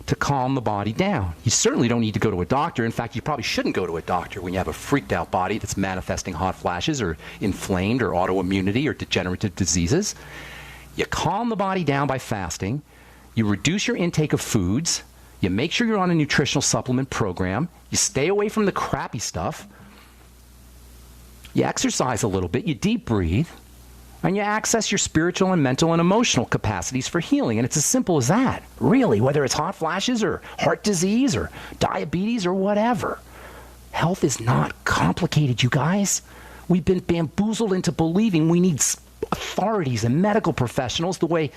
to calm the body down. You certainly don't need to go to a doctor. In fact, you probably shouldn't go to a doctor when you have a freaked out body that's manifesting hot flashes or inflamed or autoimmunity or degenerative diseases. You calm the body down by fasting. You reduce your intake of foods. You make sure you're on a nutritional supplement program. You stay away from the crappy stuff. You exercise a little bit. You deep breathe. And you access your spiritual and mental and emotional capacities for healing. And it's as simple as that, really, whether it's hot flashes or heart disease or diabetes or whatever. Health is not complicated, you guys. We've been bamboozled into believing we need authorities and medical professionals the way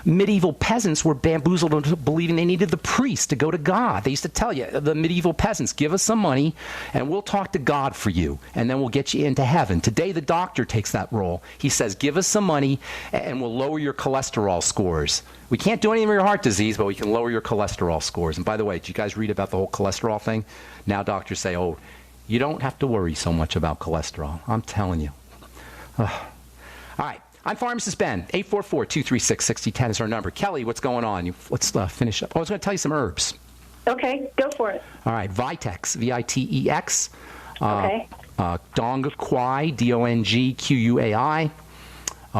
medieval peasants were bamboozled into believing they needed the priest to go to God. They used to tell you, the medieval peasants, give us some money and we'll talk to God for you and then we'll get you into heaven. Today the doctor takes that role. He says, give us some money and we'll lower your cholesterol scores. We can't do anything for your heart disease, but we can lower your cholesterol scores. And by the way, did you guys read about the whole cholesterol thing? Now doctors say, oh, you don't have to worry so much about cholesterol. I'm telling you. All right. I'm Pharmacist Ben. 844-236-6010 is our number. Kelly, what's going on? Let's finish up. I was going to tell you some herbs. Okay, go for it. All right. Vitex, V-I-T-E-X. Okay. Dong Quai, D-O-N-G-Q-U-A-I.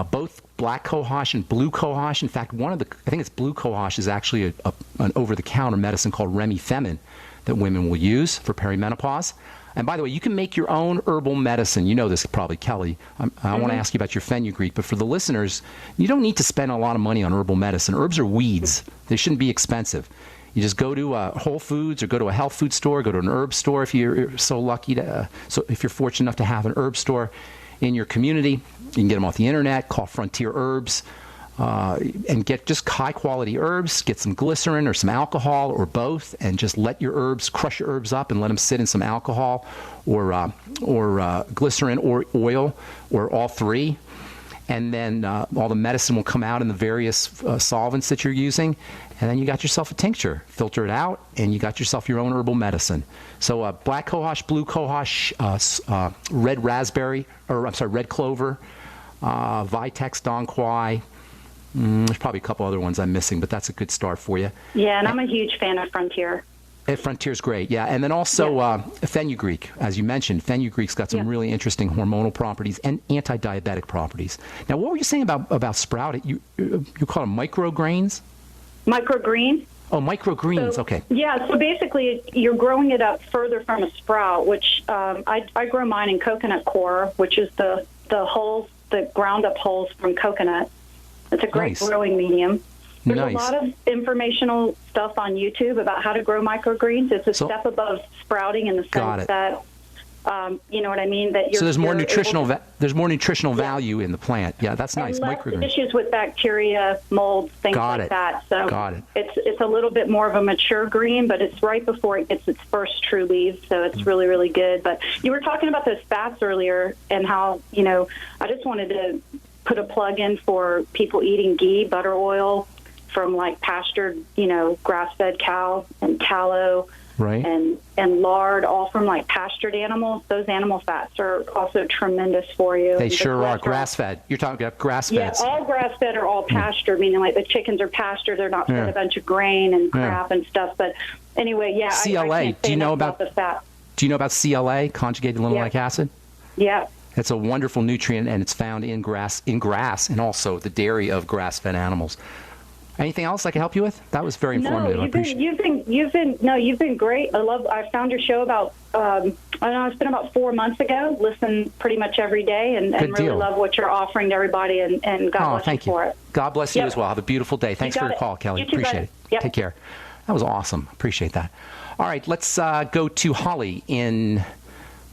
Both black cohosh and blue cohosh. In fact, I think it's blue cohosh is actually an over-the-counter medicine called Remifemin that women will use for perimenopause. And by the way, you can make your own herbal medicine. You know this probably, Kelly. I want to ask you about your fenugreek, but for the listeners, you don't need to spend a lot of money on herbal medicine. Herbs are weeds. They shouldn't be expensive. You just go to Whole Foods or go to a health food store, go to an herb store if you're so lucky to, if you're fortunate enough to have an herb store in your community. You can get them off the internet, call Frontier Herbs. And get just high-quality herbs, get some glycerin or some alcohol or both, and just let your herbs, crush your herbs up and let them sit in some alcohol or glycerin or oil or all three. And then all the medicine will come out in the various solvents that you're using. And then you got yourself a tincture. Filter it out, and you got yourself your own herbal medicine. So black cohosh, blue cohosh, red clover, Vitex, Dong Quai. There's probably a couple other ones I'm missing, but that's a good start for you. Yeah, and I'm a huge fan of Frontier. Frontier's great, yeah. And then also fenugreek, as you mentioned. Fenugreek's got some really interesting hormonal properties and anti-diabetic properties. Now, what were you saying about sprouting? You call them micrograins? Microgreen. Oh, microgreens, okay. Yeah, so basically you're growing it up further from a sprout, which I grow mine in coconut coir, which is the ground-up hulls from coconut. It's a great growing medium. There's a lot of informational stuff on YouTube about how to grow microgreens. It's a step above sprouting in the sense that, you know what I mean? That so there's more nutritional value in the plant. Yeah, that's nice. Microgreens. Issues with bacteria, mold, things like that. So it's a little bit more of a mature green, but it's right before it gets its first true leaves. So it's really, really good. But you were talking about those fats earlier and how, I just wanted to put a plug in for people eating ghee, butter oil from like pastured, grass-fed cow and tallow and lard, all from like pastured animals. Those animal fats are also tremendous for you. They sure are. Grass-fed. You're talking about grass-fed. Yeah, all grass-fed are all pastured, meaning like the chickens are pastured. They're not fed a bunch of grain and crap and stuff. But anyway, CLA. Do you know about the fat? Do you know about CLA, conjugated linoleic acid? Yeah. It's a wonderful nutrient, and it's found in grass, and also the dairy of grass-fed animals. Anything else I can help you with? That was very informative. You've been great. I found your show about it's been about 4 months ago. Listen pretty much every day, and really love what you're offering to everybody. And God bless you for it. God bless you as well. Have a beautiful day. Thanks for your call, Kelly. Appreciate it. Yep. Take care. That was awesome. Appreciate that. All right, let's go to Holly in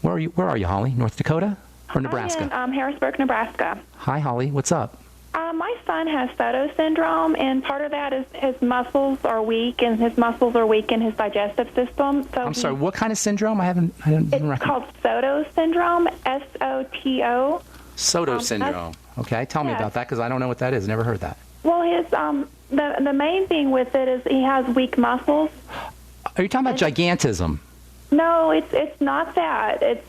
where are you, Holly? North Dakota? Or Nebraska? I'm in Harrisburg, Nebraska. Hi, Holly. What's up? My son has Soto syndrome, and part of that is his muscles are weak, and his muscles are weak in his digestive system. So I'm sorry, what kind of syndrome? It's called Soto syndrome, S-O-T-O. Soto syndrome. Okay, tell me about that, because I don't know what that is. Never heard that. Well, his the main thing with it is he has weak muscles. Are you talking about gigantism? No, it's not that. It's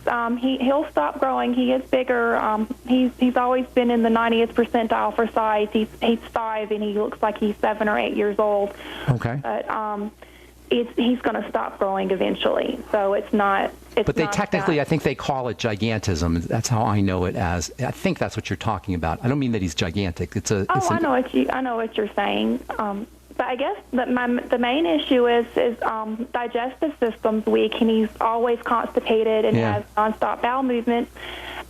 he'll stop growing. He is bigger. He's always been in the 90th percentile for size. He's 5 and he looks like he's 7 or 8 years old. Okay. But he's going to stop growing eventually. So it's not. But they technically, I think they call it gigantism. That's how I know it as. I think that's what you're talking about. I don't mean that he's gigantic. I know what you're saying. But I guess that the main issue is digestive system's weak, and he's always constipated and has nonstop bowel movements.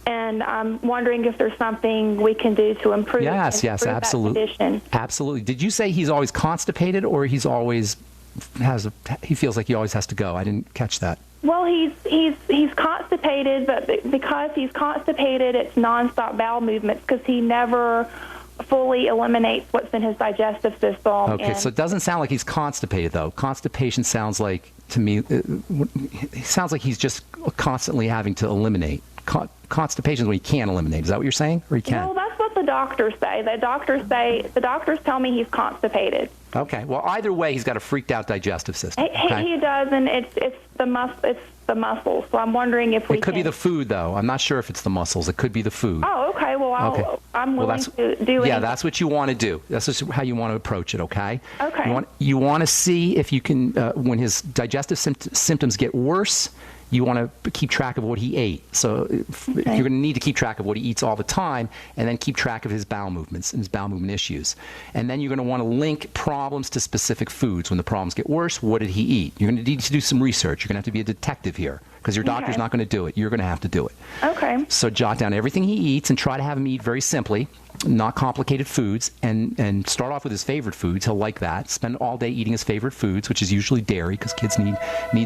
And I'm wondering if there's something we can do to improve. Yes, absolutely. That condition. Absolutely. Did you say he's always constipated, or he feels like he always has to go? I didn't catch that. Well, he's constipated, but because he's constipated, it's nonstop bowel movements because he never fully eliminates what's in his digestive system. Okay, so it doesn't sound like he's constipated, though. Constipation sounds like, to me, it sounds like he's just constantly having to eliminate. Constipation is when he can't eliminate. Is that what you're saying, or he can? Well, that's what the doctors say. The doctors tell me he's constipated. Okay. Well, either way, he's got a freaked out digestive system. He does, and it's the muscles. So I'm wondering if we. It could be the food, though. I'm not sure if it's the muscles. It could be the food. Oh, okay. Well, I'm willing to do it. Yeah, that's what you want to do. That's just how you want to approach it. Okay. Okay. You want to see if you can, when his digestive symptoms get worse, you want to keep track of what he ate. So you're going to need to keep track of what he eats all the time, and then keep track of his bowel movements and his bowel movement issues. And then you're going to want to link problems to specific foods. When the problems get worse, what did he eat? You're going to need to do some research. You're going to have to be a detective here, because your doctor's not going to do it. You're going to have to do it. Okay. So jot down everything he eats and try to have him eat very simply, not complicated foods, and start off with his favorite foods. He'll like that. Spend all day eating his favorite foods, which is usually dairy, because kids need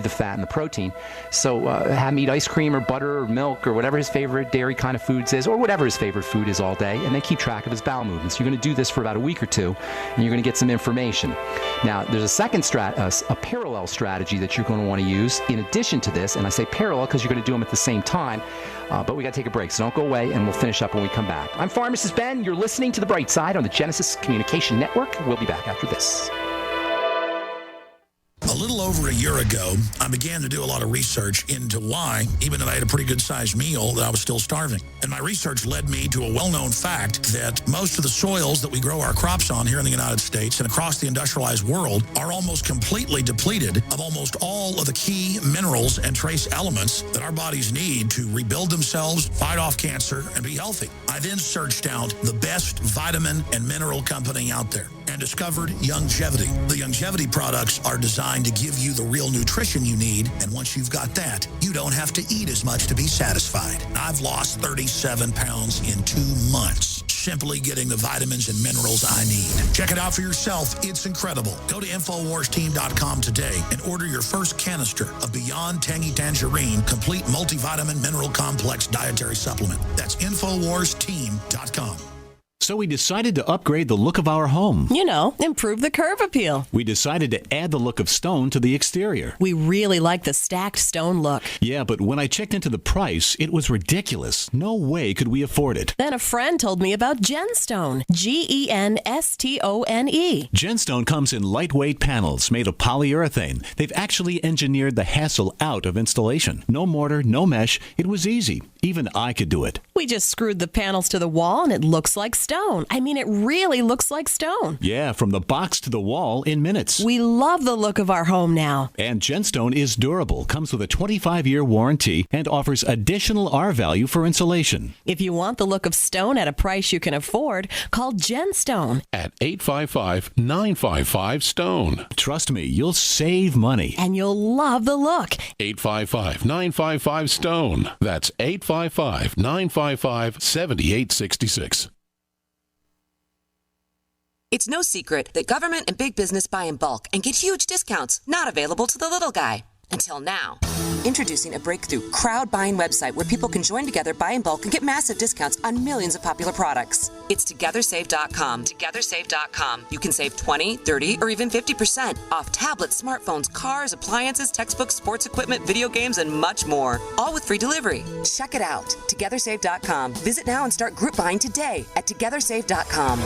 the fat and the protein. So have him eat ice cream or butter or milk or whatever his favorite dairy kind of foods is, or whatever his favorite food is all day, and then keep track of his bowel movements. You're going to do this for about a week or two, and you're going to get some information. Now, there's a second a parallel strategy that you're going to want to use in addition to this, and I say parallel because you're going to do them at the same time. But we got to take a break, so don't go away, and we'll finish up when we come back. I'm Pharmacist Ben. You're listening to The Bright Side on the Genesis Communication Network. We'll be back after this. A little over a year ago, I began to do a lot of research into why, even though I had a pretty good-sized meal, that I was still starving. And my research led me to a well-known fact that most of the soils that we grow our crops on here in the United States and across the industrialized world are almost completely depleted of almost all of the key minerals and trace elements that our bodies need to rebuild themselves, fight off cancer, and be healthy. I then searched out the best vitamin and mineral company out there and discovered Youngevity. The Youngevity products are designed to give you the real nutrition you need, and once you've got that, you don't have to eat as much to be satisfied. I've lost 37 pounds in 2 months, simply getting the vitamins and minerals I need. Check it out for yourself. It's incredible. Go to InfoWarsTeam.com today and order your first canister of Beyond Tangy Tangerine Complete Multivitamin Mineral Complex Dietary Supplement. That's InfoWarsTeam.com. So we decided to upgrade the look of our home. You know, improve the curb appeal. We decided to add the look of stone to the exterior. We really like the stacked stone look. Yeah, but when I checked into the price, it was ridiculous. No way could we afford it. Then a friend told me about Genstone. Genstone. Genstone comes in lightweight panels made of polyurethane. They've actually engineered the hassle out of installation. No mortar, no mesh. It was easy. Even I could do it. We just screwed the panels to the wall and it looks like stone. I mean, it really looks like stone. Yeah, from the box to the wall in minutes. We love the look of our home now. And Genstone is durable, comes with a 25-year warranty, and offers additional R value for insulation. If you want the look of stone at a price you can afford, call Genstone at 855-955-STONE. Trust me, you'll save money. And you'll love the look. 855-955-STONE. That's 855-955-7866. It's no secret that government and big business buy in bulk and get huge discounts not available to the little guy. Until now. Introducing a breakthrough crowd buying website where people can join together, buy in bulk, and get massive discounts on millions of popular products. It's TogetherSave.com. TogetherSave.com. You can save 20, 30, or even 50% off tablets, smartphones, cars, appliances, textbooks, sports equipment, video games, and much more. All with free delivery. Check it out. TogetherSave.com. Visit now and start group buying today at TogetherSave.com.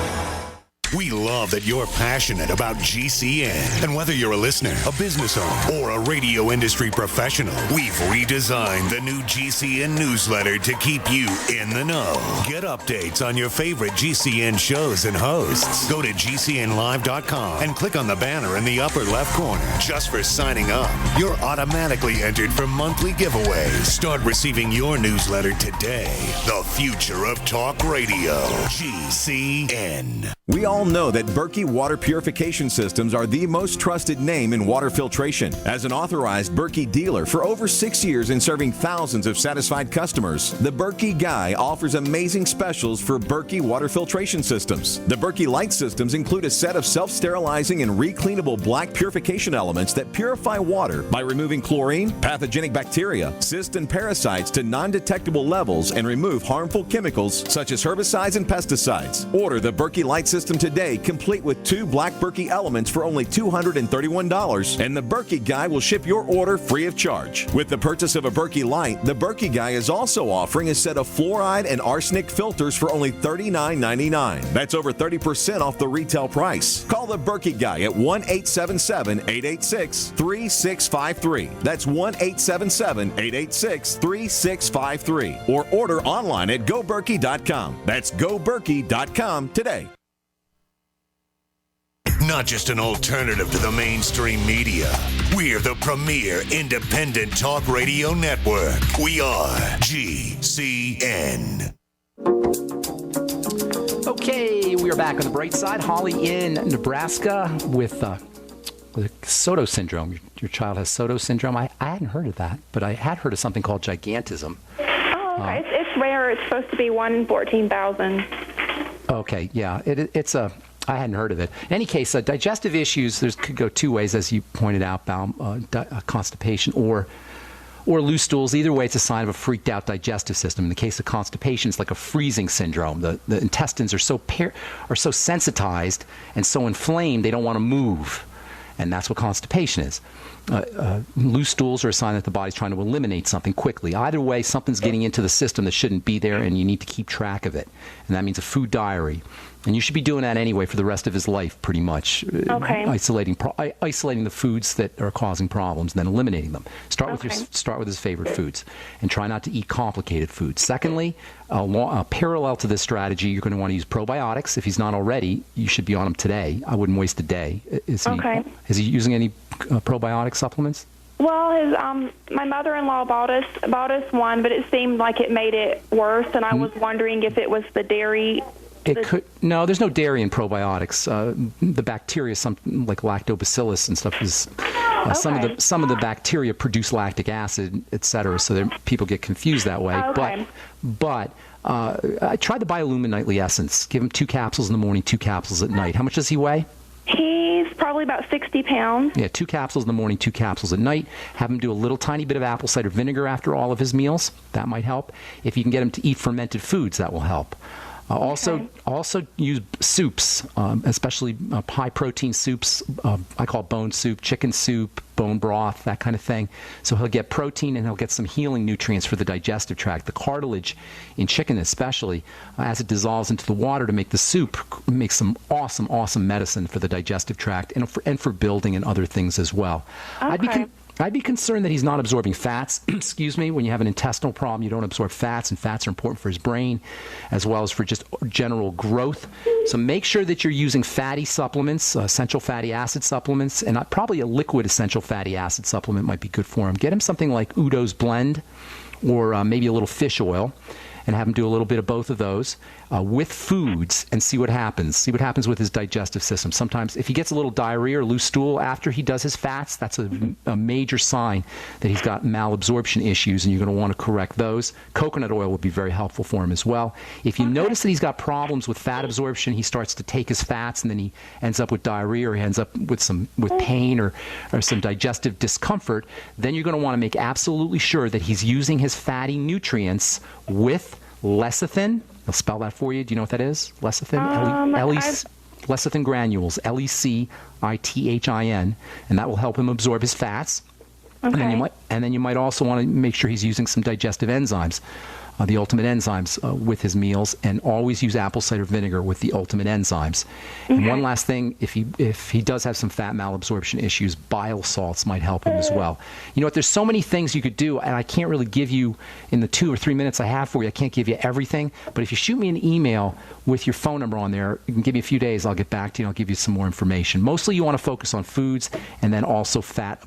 We love that you're passionate about GCN. And whether you're a listener, a business owner, or a radio industry professional, we've redesigned the new GCN newsletter to keep you in the know. Get updates on your favorite GCN shows and hosts. Go to GCNlive.com and click on the banner in the upper left corner. Just for signing up, you're automatically entered for monthly giveaways. Start receiving your newsletter today. The future of talk radio. GCN. We all know that Berkey Water Purification Systems are the most trusted name in water filtration. As an authorized Berkey dealer for over 6 years and serving thousands of satisfied customers, the Berkey Guy offers amazing specials for Berkey Water Filtration Systems. The Berkey Light Systems include a set of self-sterilizing and recleanable black purification elements that purify water by removing chlorine, pathogenic bacteria, cysts, and parasites to non-detectable levels and remove harmful chemicals such as herbicides and pesticides. Order the Berkey Light System today, complete with 2 black Berkey elements for only $231, and the Berkey Guy will ship your order free of charge. With the purchase of a Berkey Light, the Berkey Guy is also offering a set of fluoride and arsenic filters for only $39.99. That's over 30% off the retail price. Call the Berkey Guy at 1-877-886-3653. That's 1-877-886-3653. Or order online at goberkey.com. That's goberkey.com today. Not just an alternative to the mainstream media. We're the premier independent talk radio network. We are GCN. Okay, we are back on the bright side. Holly in Nebraska with Soto syndrome. Your child has Soto syndrome. I hadn't heard of that, but I had heard of something called gigantism. Oh, okay. It's rare. It's supposed to be 1 in 14,000. Okay, yeah. I hadn't heard of it. In any case, digestive issues, could go 2 ways, as you pointed out, constipation or loose stools. Either way, it's a sign of a freaked out digestive system. In the case of constipation, it's like a freezing syndrome. The intestines are so sensitized and so inflamed, they don't want to move. And that's what constipation is. Loose stools are a sign that the body's trying to eliminate something quickly. Either way, something's getting into the system that shouldn't be there, and you need to keep track of it. And that means a food diary. And you should be doing that anyway for the rest of his life, pretty much. Okay. Isolating the foods that are causing problems, and then eliminating them. Start with his favorite foods, and try not to eat complicated foods. Secondly, parallel to this strategy, you're going to want to use probiotics. If he's not already, you should be on him today. I wouldn't waste a day. Is he using any probiotic supplements? Well, my mother-in-law bought us one, but it seemed like it made it worse, and I was wondering if it was the dairy. No, there's no dairy in probiotics. The bacteria, something like lactobacillus and stuff, is some of the bacteria produce lactic acid, etc. So people get confused that way. Okay. But I tried the Biolumin Nightly Essence. Give him 2 capsules in the morning, 2 capsules at night. How much does he weigh? He's probably about 60 pounds. Yeah, 2 capsules in the morning, 2 capsules at night. Have him do a little tiny bit of apple cider vinegar after all of his meals. That might help. If you can get him to eat fermented foods, that will help. Also use soups, especially high-protein soups. I call bone soup, chicken soup, bone broth, that kind of thing. So he'll get protein and he'll get some healing nutrients for the digestive tract. The cartilage in chicken especially, as it dissolves into the water to make the soup, makes some awesome medicine for the digestive tract and for building and other things as well. Okay. I'd be concerned that he's not absorbing fats. Excuse me. When you have an intestinal problem, you don't absorb fats, and fats are important for his brain as well as for just general growth. So make sure that you're using fatty supplements, essential fatty acid supplements, and probably a liquid essential fatty acid supplement might be good for him. Get him something like Udo's Blend or maybe a little fish oil, and have him do a little bit of both of those with foods and see what happens. See what happens with his digestive system. Sometimes if he gets a little diarrhea or loose stool after he does his fats, that's a major sign that he's got malabsorption issues, and you're going to want to correct those. Coconut oil would be very helpful for him as well. If you notice that he's got problems with fat absorption, he starts to take his fats and then he ends up with diarrhea, or he ends up with pain or some digestive discomfort, then you're going to want to make absolutely sure that he's using his fatty nutrients with lecithin. I'll spell that for you. Do you know what that is? Lecithin? Lecithin granules, Lecithin, and that will help him absorb his fats. Okay. And then you might also want to make sure he's using some digestive enzymes. the Ultimate Enzymes with his meals, and always use apple cider vinegar with the Ultimate Enzymes. And one last thing, if he does have some fat malabsorption issues, bile salts might help him as well. You know what, there's so many things you could do, and I can't really give you, in the 2 or 3 minutes I have for you, I can't give you everything, but if you shoot me an email with your phone number on there, you can give me a few days, I'll get back to you and I'll give you some more information. Mostly you want to focus on foods and then also fat